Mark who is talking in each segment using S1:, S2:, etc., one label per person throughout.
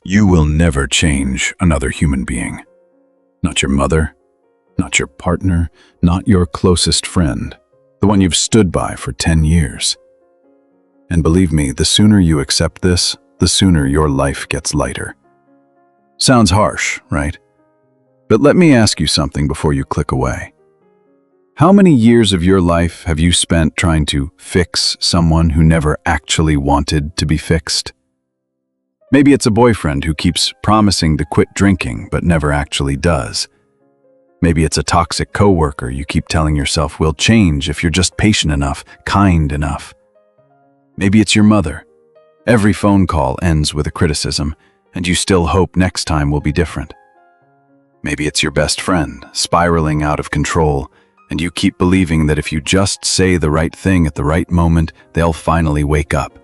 S1: You will never change another human being. Not your mother, not your partner, not your closest friend, the one you've stood by for 10 years. And believe me, the sooner you accept this, the sooner your life gets lighter. Sounds harsh, right? But let me ask you something before you click away. How many years of your life have you spent trying to fix someone who never actually wanted to be fixed? Maybe it's a boyfriend who keeps promising to quit drinking but never actually does. Maybe it's a toxic coworker you keep telling yourself will change if you're just patient enough, kind enough. Maybe it's your mother. Every phone call ends with a criticism, and you still hope next time will be different. Maybe it's your best friend, spiraling out of control, and you keep believing that if you just say the right thing at the right moment, they'll finally wake up.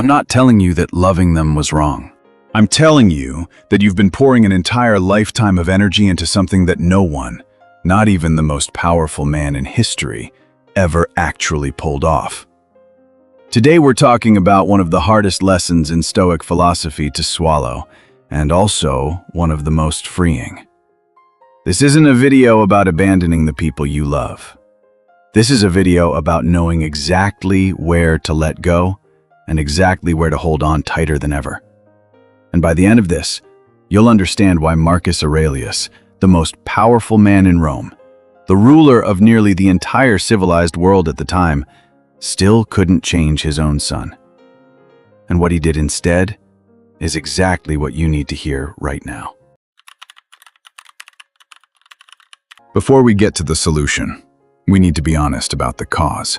S1: I'm not telling you that loving them was wrong. I'm telling you that you've been pouring an entire lifetime of energy into something that no one, not even the most powerful man in history, ever actually pulled off. Today we're talking about one of the hardest lessons in Stoic philosophy to swallow, and also one of the most freeing. This isn't a video about abandoning the people you love. This is a video about knowing exactly where to let go and exactly where to hold on tighter than ever. And by the end of this, you'll understand why Marcus Aurelius, the most powerful man in Rome, the ruler of nearly the entire civilized world at the time, still couldn't change his own son. And what he did instead is exactly what you need to hear right now. Before we get to the solution, we need to be honest about the cause.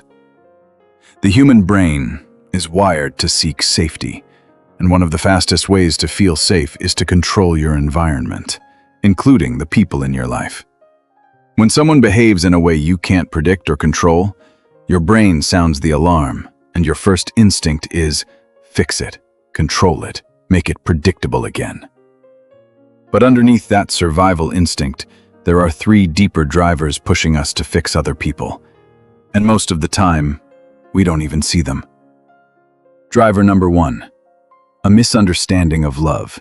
S1: The human brain is wired to seek safety, and one of the fastest ways to feel safe is to control your environment, including the people in your life. When someone behaves in a way you can't predict or control, your brain sounds the alarm, and your first instinct is fix it, control it, make it predictable again. But underneath that survival instinct, there are three deeper drivers pushing us to fix other people, and most of the time, we don't even see them. Driver number one, a misunderstanding of love.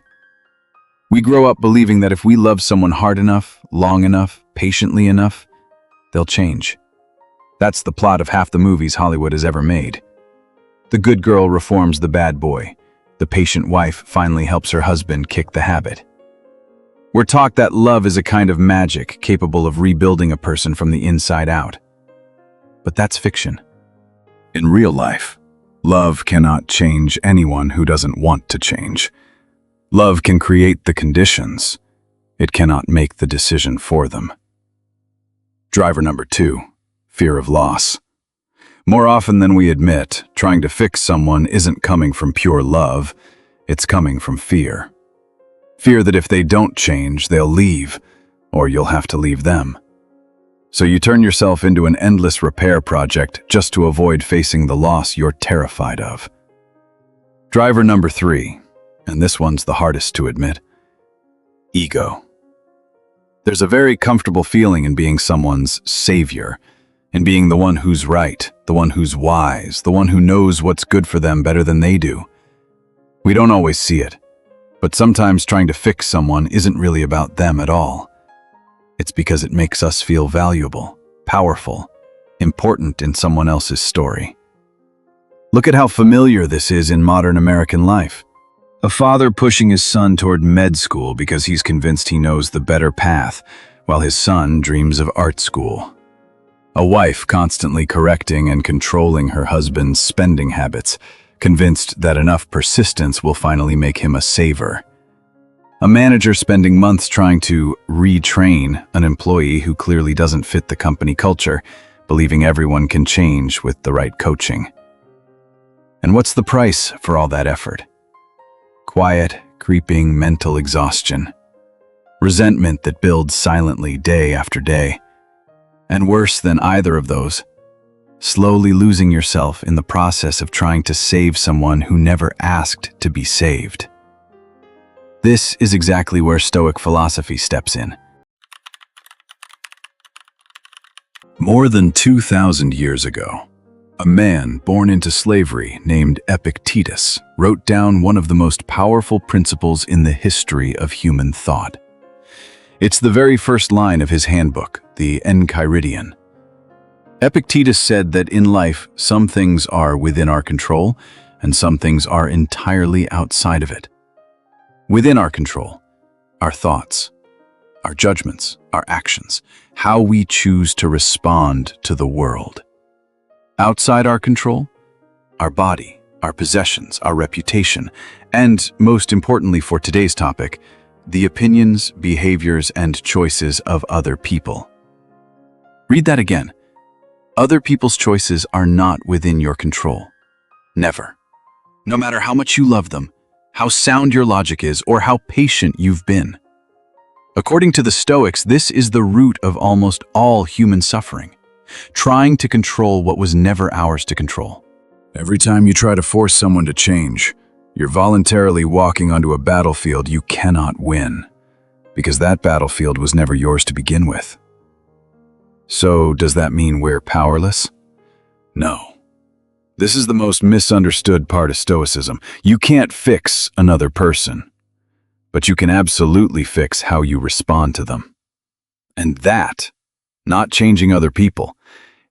S1: We grow up believing that if we love someone hard enough, long enough, patiently enough, they'll change. That's the plot of half the movies Hollywood has ever made. The good girl reforms the bad boy. The patient wife finally helps her husband kick the habit. We're taught that love is a kind of magic capable of rebuilding a person from the inside out. But that's fiction. In real life, love cannot change anyone who doesn't want to change. Love can create the conditions. It cannot make the decision for them. Driver number two, fear of loss. More often than we admit, trying to fix someone isn't coming from pure love, it's coming from fear. Fear that if they don't change, they'll leave, or you'll have to leave them. So you turn yourself into an endless repair project just to avoid facing the loss you're terrified of. Driver number three, and this one's the hardest to admit, ego. There's a very comfortable feeling in being someone's savior, in being the one who's right, the one who's wise, the one who knows what's good for them better than they do. We don't always see it, but sometimes trying to fix someone isn't really about them at all. It's because it makes us feel valuable, powerful, important in someone else's story. Look at how familiar this is in modern American life. A father pushing his son toward med school because he's convinced he knows the better path, while his son dreams of art school. A wife constantly correcting and controlling her husband's spending habits, convinced that enough persistence will finally make him a saver. A manager spending months trying to retrain an employee who clearly doesn't fit the company culture, believing everyone can change with the right coaching. And what's the price for all that effort? Quiet, creeping mental exhaustion. Resentment that builds silently day after day. And worse than either of those, slowly losing yourself in the process of trying to save someone who never asked to be saved. This is exactly where Stoic philosophy steps in. More than 2,000 years ago, A man born into slavery named Epictetus wrote down one of the most powerful principles in the history of human thought. It's the very first line of his handbook, the Enchiridion. Epictetus said that in life, some things are within our control and some things are entirely outside of it. Within our control, our thoughts, our judgments, our actions, how we choose to respond to the world. Outside our control, our body, our possessions, our reputation, and most importantly for today's topic, the opinions, behaviors, and choices of other people. Read that again. Other people's choices are not within your control. Never. No matter how much you love them, how sound your logic is, or how patient you've been. According to the Stoics, this is the root of almost all human suffering. Trying to control what was never ours to control. Every time you try to force someone to change, you're voluntarily walking onto a battlefield you cannot win, because that battlefield was never yours to begin with. So, does that mean we're powerless? No. This is the most misunderstood part of Stoicism. You can't fix another person, but you can absolutely fix how you respond to them. And that, not changing other people,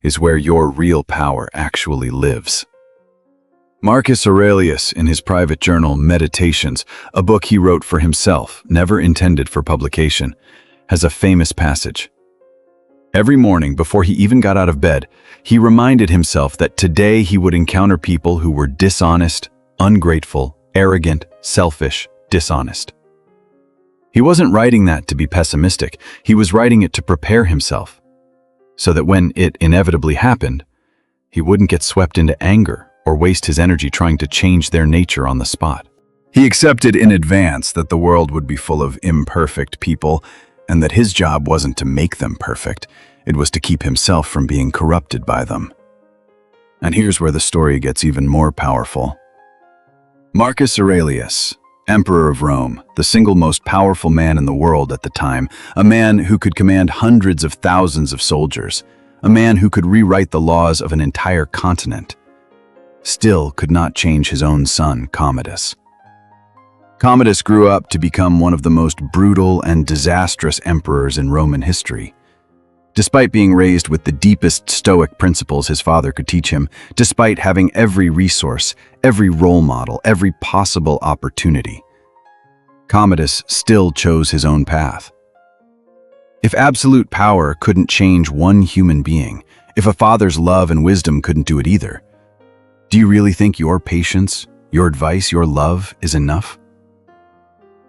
S1: is where your real power actually lives. Marcus Aurelius, in his private journal Meditations, a book he wrote for himself, never intended for publication, has a famous passage. Every morning, before he even got out of bed, he reminded himself that today he would encounter people who were dishonest, ungrateful, arrogant, selfish, dishonest. He wasn't writing that to be pessimistic, he was writing it to prepare himself, so that when it inevitably happened, he wouldn't get swept into anger or waste his energy trying to change their nature on the spot. He accepted in advance that the world would be full of imperfect people, and that his job wasn't to make them perfect, it was to keep himself from being corrupted by them. And here's where the story gets even more powerful. Marcus Aurelius, Emperor of Rome, the single most powerful man in the world at the time, a man who could command hundreds of thousands of soldiers, a man who could rewrite the laws of an entire continent, still could not change his own son, Commodus. Commodus grew up to become one of the most brutal and disastrous emperors in Roman history. Despite being raised with the deepest Stoic principles his father could teach him, despite having every resource, every role model, every possible opportunity, Commodus still chose his own path. If absolute power couldn't change one human being, if a father's love and wisdom couldn't do it either, do you really think your patience, your advice, your love is enough?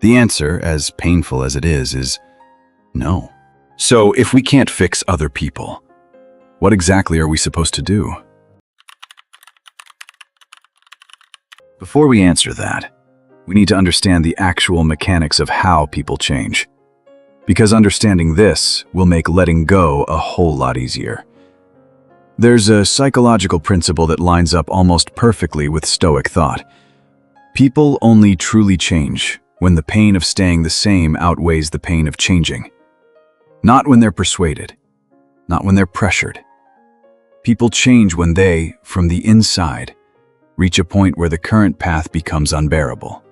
S1: The answer, as painful as it is no. So, if we can't fix other people, what exactly are we supposed to do? Before we answer that, we need to understand the actual mechanics of how people change. Because understanding this will make letting go a whole lot easier. There's a psychological principle that lines up almost perfectly with Stoic thought. People only truly change when the pain of staying the same outweighs the pain of changing. Not when they're persuaded, not when they're pressured. People change when they, from the inside, reach a point where the current path becomes unbearable.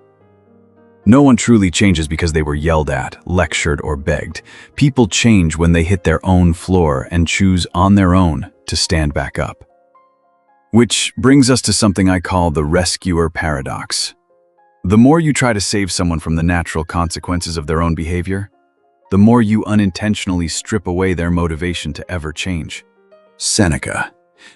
S1: No one truly changes because they were yelled at, lectured, or begged. People change when they hit their own floor and choose on their own to stand back up. Which brings us to something I call the rescuer paradox. The more you try to save someone from the natural consequences of their own behavior, the more you unintentionally strip away their motivation to ever change. Seneca,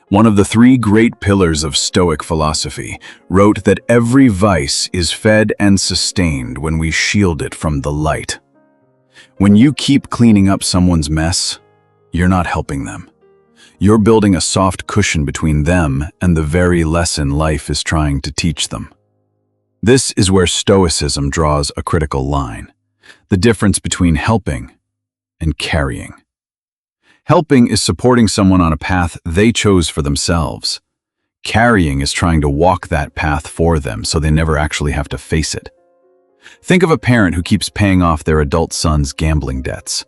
S1: one of the three great pillars of Stoic philosophy, wrote that every vice is fed and sustained when we shield it from the light. When you keep cleaning up someone's mess, you're not helping them. You're building a soft cushion between them and the very lesson life is trying to teach them. This is where Stoicism draws a critical line. The difference between helping and carrying. Helping is supporting someone on a path they chose for themselves. Carrying is trying to walk that path for them so they never actually have to face it. Think of a parent who keeps paying off their adult son's gambling debts.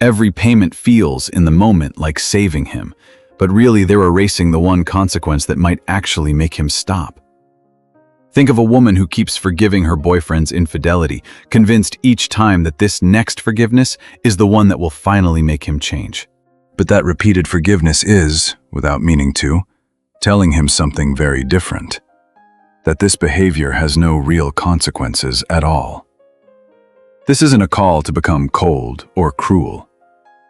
S1: Every payment feels in the moment like saving him, but really they're erasing the one consequence that might actually make him stop. Think of a woman who keeps forgiving her boyfriend's infidelity, convinced each time that this next forgiveness is the one that will finally make him change. But that repeated forgiveness is, without meaning to, telling him something very different. That this behavior has no real consequences at all. This isn't a call to become cold or cruel.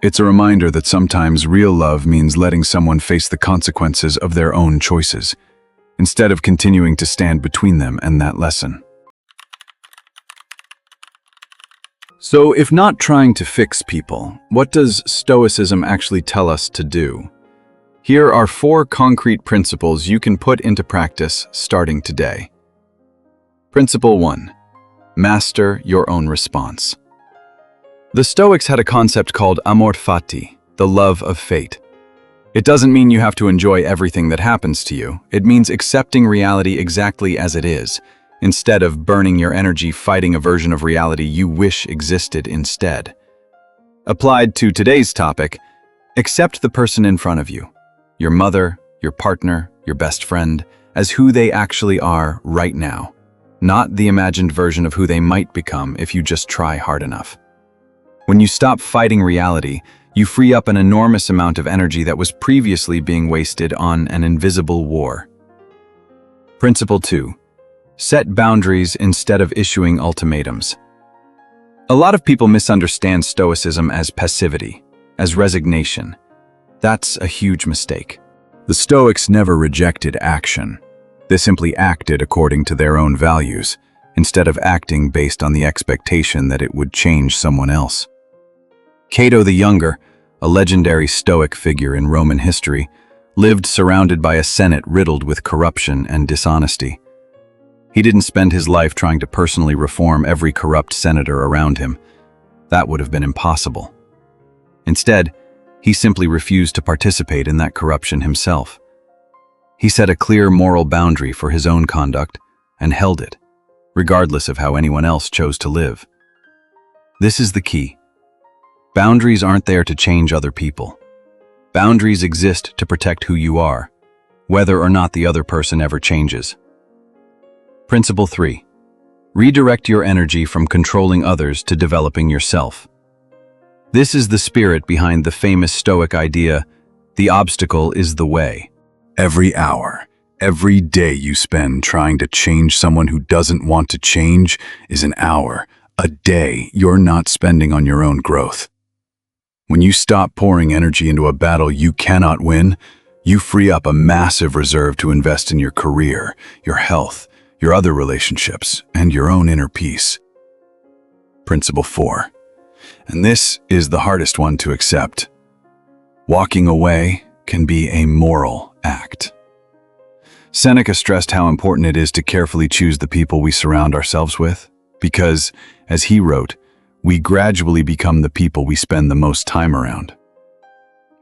S1: It's a reminder that sometimes real love means letting someone face the consequences of their own choices, instead of continuing to stand between them and that lesson. So, if not trying to fix people, what does Stoicism actually tell us to do? Here are 4 concrete principles you can put into practice starting today. Principle 1. Master your own response. The Stoics had a concept called amor fati, the love of fate. It doesn't mean you have to enjoy everything that happens to you. It means accepting reality exactly as it is, instead of burning your energy fighting a version of reality you wish existed instead. Applied to today's topic, accept the person in front of you, your mother, your partner, your best friend, as who they actually are right now, not the imagined version of who they might become if you just try hard enough. When you stop fighting reality, you free up an enormous amount of energy that was previously being wasted on an invisible war. Principle 2. Set boundaries instead of issuing ultimatums. A lot of people misunderstand Stoicism as passivity, as resignation. That's a huge mistake. The Stoics never rejected action. They simply acted according to their own values, instead of acting based on the expectation that it would change someone else. Cato the Younger, a legendary Stoic figure in Roman history, lived surrounded by a Senate riddled with corruption and dishonesty. He didn't spend his life trying to personally reform every corrupt senator around him. That would have been impossible. Instead, he simply refused to participate in that corruption himself. He set a clear moral boundary for his own conduct and held it, regardless of how anyone else chose to live. This is the key. Boundaries aren't there to change other people. Boundaries exist to protect who you are, whether or not the other person ever changes. Principle 3. Redirect your energy from controlling others to developing yourself. This is the spirit behind the famous Stoic idea, the obstacle is the way. Every hour, every day you spend trying to change someone who doesn't want to change is an hour, a day you're not spending on your own growth. When you stop pouring energy into a battle you cannot win, you free up a massive reserve to invest in your career, your health, your other relationships, and your own inner peace. Principle 4. And this is the hardest one to accept. Walking away can be a moral act. Seneca stressed how important it is to carefully choose the people we surround ourselves with, because, as he wrote, we gradually become the people we spend the most time around.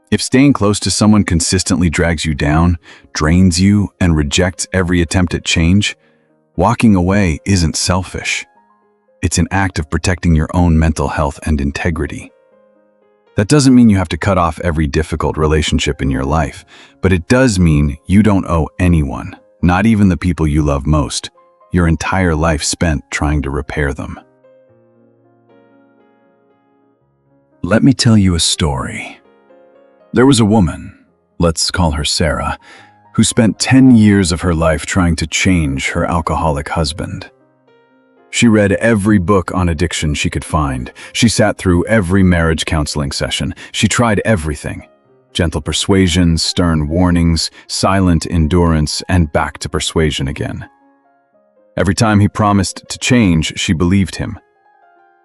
S1: If staying close to someone consistently drags you down, drains you, and rejects every attempt at change, walking away isn't selfish. It's an act of protecting your own mental health and integrity. That doesn't mean you have to cut off every difficult relationship in your life, but it does mean you don't owe anyone, not even the people you love most, your entire life spent trying to repair them. Let me tell you a story. There was a woman, let's call her Sarah, who spent 10 years of her life trying to change her alcoholic husband. She read every book on addiction she could find. She sat through every marriage counseling session. She tried everything. Gentle persuasion, stern warnings, silent endurance, and back to persuasion again. Every time he promised to change, she believed him.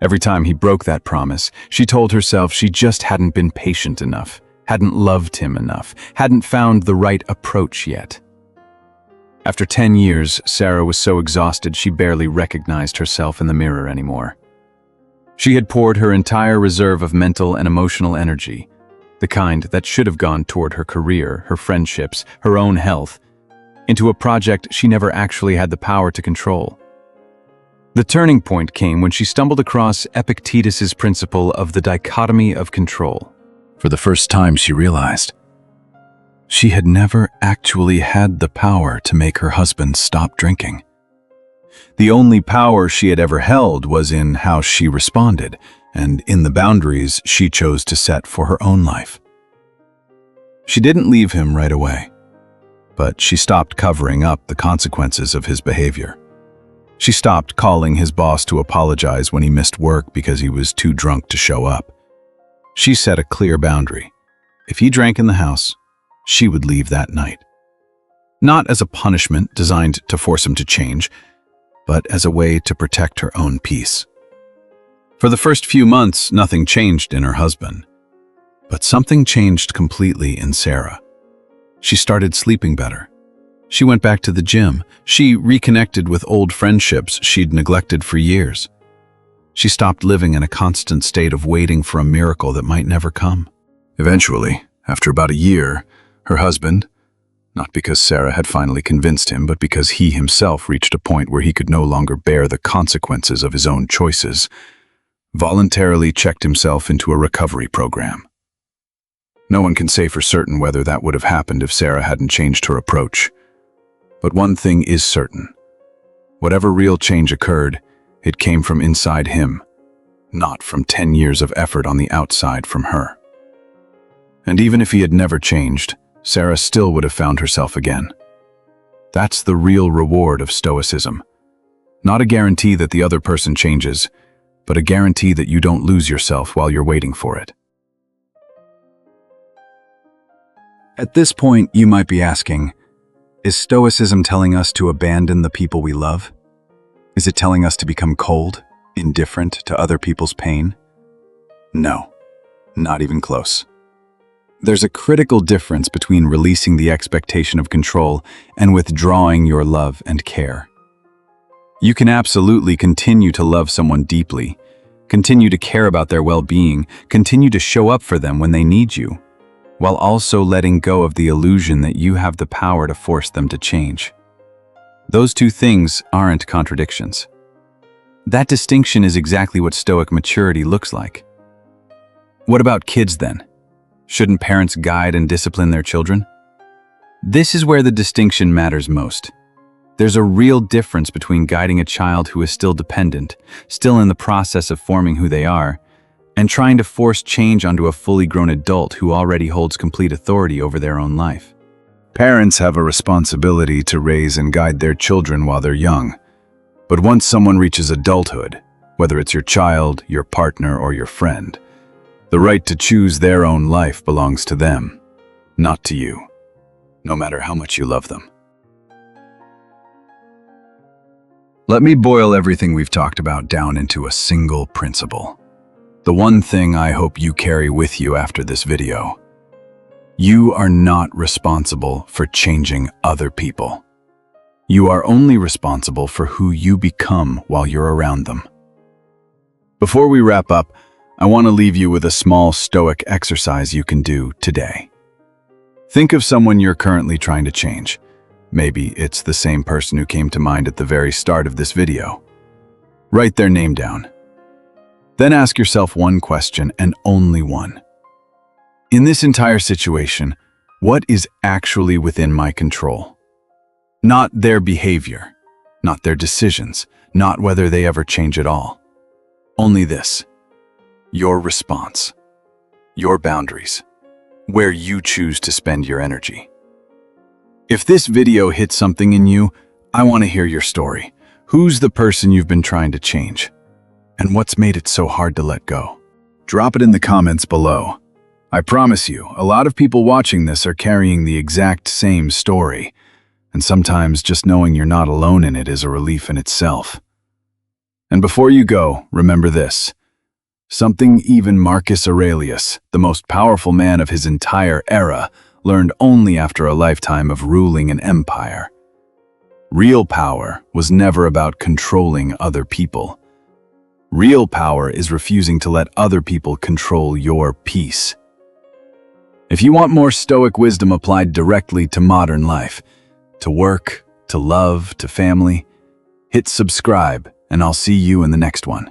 S1: Every time he broke that promise, she told herself she just hadn't been patient enough, hadn't loved him enough, hadn't found the right approach yet. After 10 years, Sarah was so exhausted she barely recognized herself in the mirror anymore. She had poured her entire reserve of mental and emotional energy, the kind that should have gone toward her career, her friendships, her own health, into a project she never actually had the power to control. The turning point came when she stumbled across Epictetus's principle of the dichotomy of control. For the first time, she realized, She had never actually had the power to make her husband stop drinking. The only power she had ever held was in how she responded and in the boundaries she chose to set for her own life. She didn't leave him right away, but she stopped covering up the consequences of his behavior. She stopped calling his boss to apologize when he missed work because he was too drunk to show up. She set a clear boundary. If he drank in the house, she would leave that night. Not as a punishment designed to force him to change, but as a way to protect her own peace. For the first few months, nothing changed in her husband. But something changed completely in Sarah. She started sleeping better. She went back to the gym. She reconnected with old friendships she'd neglected for years. She stopped living in a constant state of waiting for a miracle that might never come. Eventually, after about a year, her husband, not because Sarah had finally convinced him, but because he himself reached a point where he could no longer bear the consequences of his own choices, voluntarily checked himself into a recovery program. No one can say for certain whether that would have happened if Sarah hadn't changed her approach. But one thing is certain. Whatever real change occurred, it came from inside him, not from 10 years of effort on the outside from her. And even if he had never changed, Sarah still would have found herself again. That's the real reward of Stoicism. Not a guarantee that the other person changes, but a guarantee that you don't lose yourself while you're waiting for it. At this point, you might be asking, is Stoicism telling us to abandon the people we love? Is it telling us to become cold, indifferent to other people's pain? No, not even close. There's a critical difference between releasing the expectation of control and withdrawing your love and care. You can absolutely continue to love someone deeply, continue to care about their well-being, continue to show up for them when they need you, while also letting go of the illusion that you have the power to force them to change. Those two things aren't contradictions. That distinction is exactly what Stoic maturity looks like. What about kids then? Shouldn't parents guide and discipline their children? This is where the distinction matters most. There's a real difference between guiding a child who is still dependent, still in the process of forming who they are, and trying to force change onto a fully grown adult who already holds complete authority over their own life. Parents have a responsibility to raise and guide their children while they're young. But once someone reaches adulthood, whether it's your child, your partner, or your friend, the right to choose their own life belongs to them, not to you, no matter how much you love them. Let me boil everything we've talked about down into a single principle. The one thing I hope you carry with you after this video. You are not responsible for changing other people. You are only responsible for who you become while you're around them. Before we wrap up, I want to leave you with a small Stoic exercise you can do today. Think of someone you're currently trying to change. Maybe it's the same person who came to mind at the very start of this video. Write their name down. Then ask yourself one question and only one. In this entire situation, what is actually within my control? Not their behavior, not their decisions, not whether they ever change at all. Only this. Your response, your boundaries, where you choose to spend your energy. If this video hit something in you, I want to hear your story. Who's the person you've been trying to change? And what's made it so hard to let go? Drop it in the comments below. I promise you, a lot of people watching this are carrying the exact same story, and sometimes just knowing you're not alone in it is a relief in itself. And before you go, remember this. Something even Marcus Aurelius, the most powerful man of his entire era, learned only after a lifetime of ruling an empire. Real power was never about controlling other people. Real power is refusing to let other people control your peace. If you want more Stoic wisdom applied directly to modern life, to work, to love, to family, hit subscribe, and I'll see you in the next one.